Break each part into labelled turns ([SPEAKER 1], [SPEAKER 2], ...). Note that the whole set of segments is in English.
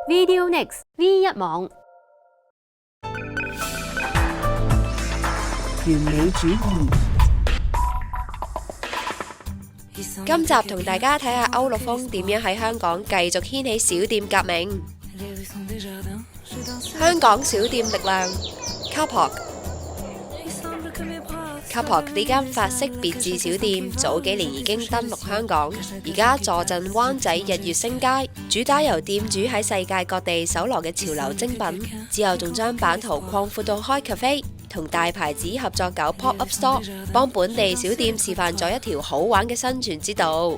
[SPEAKER 1] Video Next V 一網
[SPEAKER 2] 完美主義。
[SPEAKER 3] 今集同大家睇下歐陸風點樣喺香港繼續掀起小店革命。香港小店力量 KAPOK 呢間法式別緻小店，早幾年已經登陸香港，而家坐鎮灣仔日月星街，主打由店主喺世界各地搜羅嘅潮流精品，之後仲將版圖擴闊到開 cafe， 同大牌子合作搞 pop up store， 幫本地小店示範咗一條好玩嘅生存之道。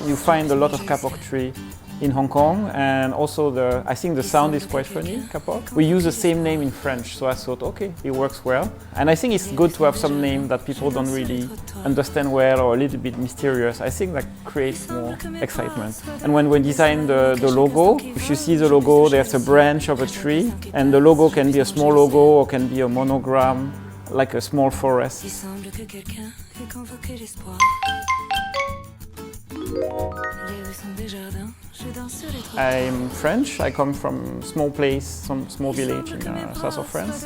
[SPEAKER 4] You find a lot of Kapok tree in Hong Kong, and also I think the sound is quite funny, Kapok. We use the same name in French, so I thought, okay, it works well. And I think it's good to have some name that people don't really understand well or a little bit mysterious. I think that creates more excitement. And when we design the logo, if you see the logo, there's a branch of a tree, and the logo can be a small logo or can be a monogram, like a small forest. I'm French. I come from a small place, some small village in south of France.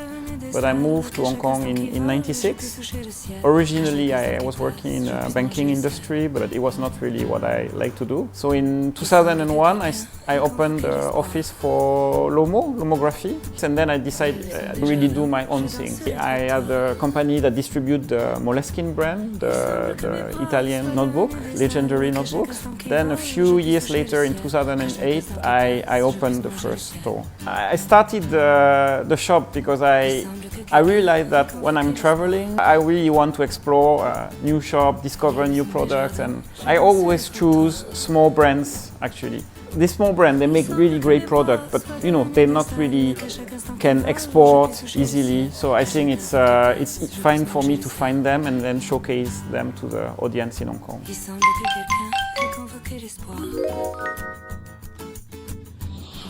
[SPEAKER 4] But I moved to Hong Kong in '96. Originally, I was working in the banking industry, but it was not really what I like to do. So in 2001, I opened the office for Lomography, and then I decided to really do my own thing. I had a company that distributes the Moleskine brand, the Italian notebook, legendary notebooks. Then a few years later, in 2008, I opened the first store. I started the shop because I realized that when I'm traveling, I really want to explore a new shop, discover new products, and I always choose small brands actually. These small brands, they make really great products, but you know, they not really can export easily. So I think it's fine for me to find them and then showcase them to the audience in Hong Kong.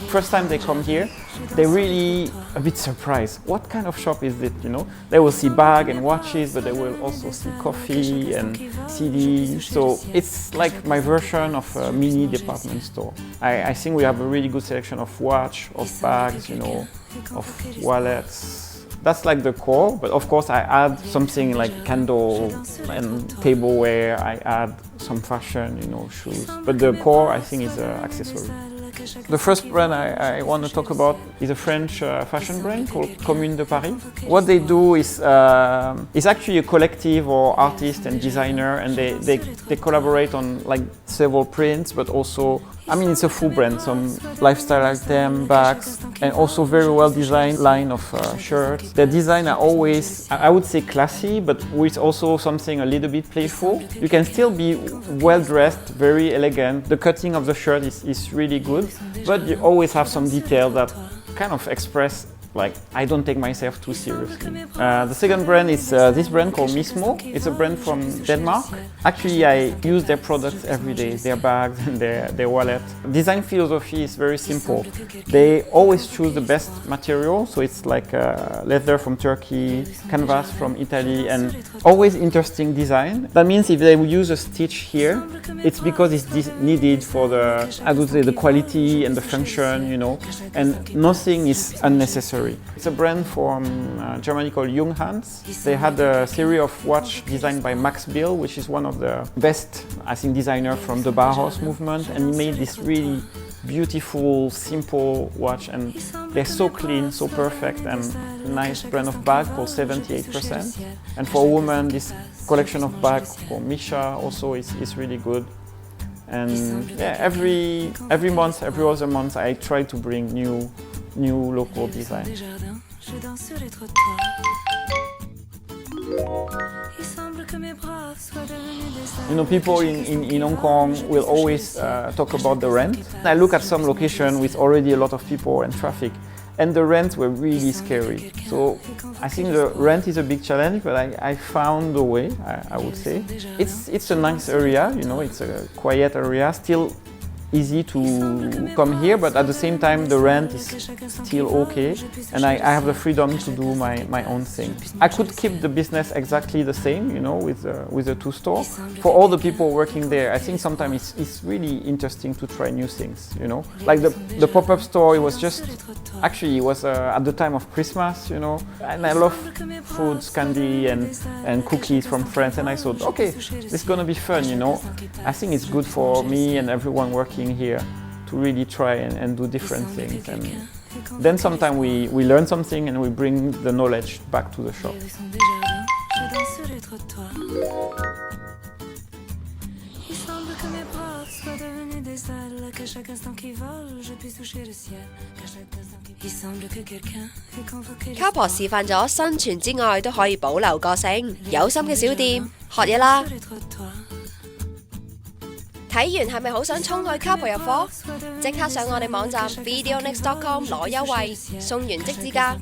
[SPEAKER 4] First time they come here, they're really a bit surprised. What kind of shop is it, you know? They will see bags and watches, but they will also see coffee and CDs. So it's like my version of a mini department store. I think we have a really good selection of watch, of bags, you know, of wallets. That's like the core, but of course I add something like candle and tableware. I add some fashion, you know, shoes. But the core, I think, is an accessory. The first brand I want to talk about is a French fashion brand called Commune de Paris. What they do is actually a collective or artist and designer, and they collaborate on like several prints, but also, I mean, it's a full brand, some lifestyle item, bags, and also very well designed line of shirts. Their design are always, I would say, classy, but with also something a little bit playful. You can still be well dressed, very elegant. The cutting of the shirt is really good, but you always have some detail that kind of express like I don't take myself too seriously. The second brand is this brand called Mismo. It's a brand from Denmark. Actually, I use their products every day, their bags and their wallet. Design philosophy is very simple. They always choose the best material, so it's like leather from Turkey, canvas from Italy, and always interesting design. That means if they use a stitch here, it's because it's needed for the, I would say, the quality and the function, you know, and nothing is unnecessary. It's a brand from Germany called Junghans. They had a series of watch designed by Max Bill, which is one of the best, I think, designer from the Bauhaus movement, and he made this really beautiful, simple watch, and they're so clean, so perfect, and a nice brand of bag called 78%. And for a woman, this collection of bags for Misha also is really good. And yeah, every month, every other month, I try to bring new local design. You know, people in Hong Kong will always talk about the rent. I look at some location with already a lot of people and traffic, and the rents were really scary. So I think the rent is a big challenge, but I found a way, I would say. It's a nice area, you know, it's a quiet area, still easy to come here, but at the same time the rent is still okay, and I have the freedom to do my own thing. I could keep the business exactly the same, you know, with the two store. For all the people working there, I think sometimes it's really interesting to try new things, you know. Like the pop-up store, it was just, actually it was at the time of Christmas, you know, and I love foods, candy and cookies from France, and I thought, okay, this is gonna be fun, you know. I think it's good for me and everyone working here to really try and do different things, and then sometimes we learn something and we bring the knowledge back to the shop.
[SPEAKER 3] Kapok示範咗生存之外都可以保留個性，有心嘅小店學嘢啦！睇完係咪好想衝去Kapok入貨？即刻上我哋網站 videonext.com 攞優惠，送完即止㗎！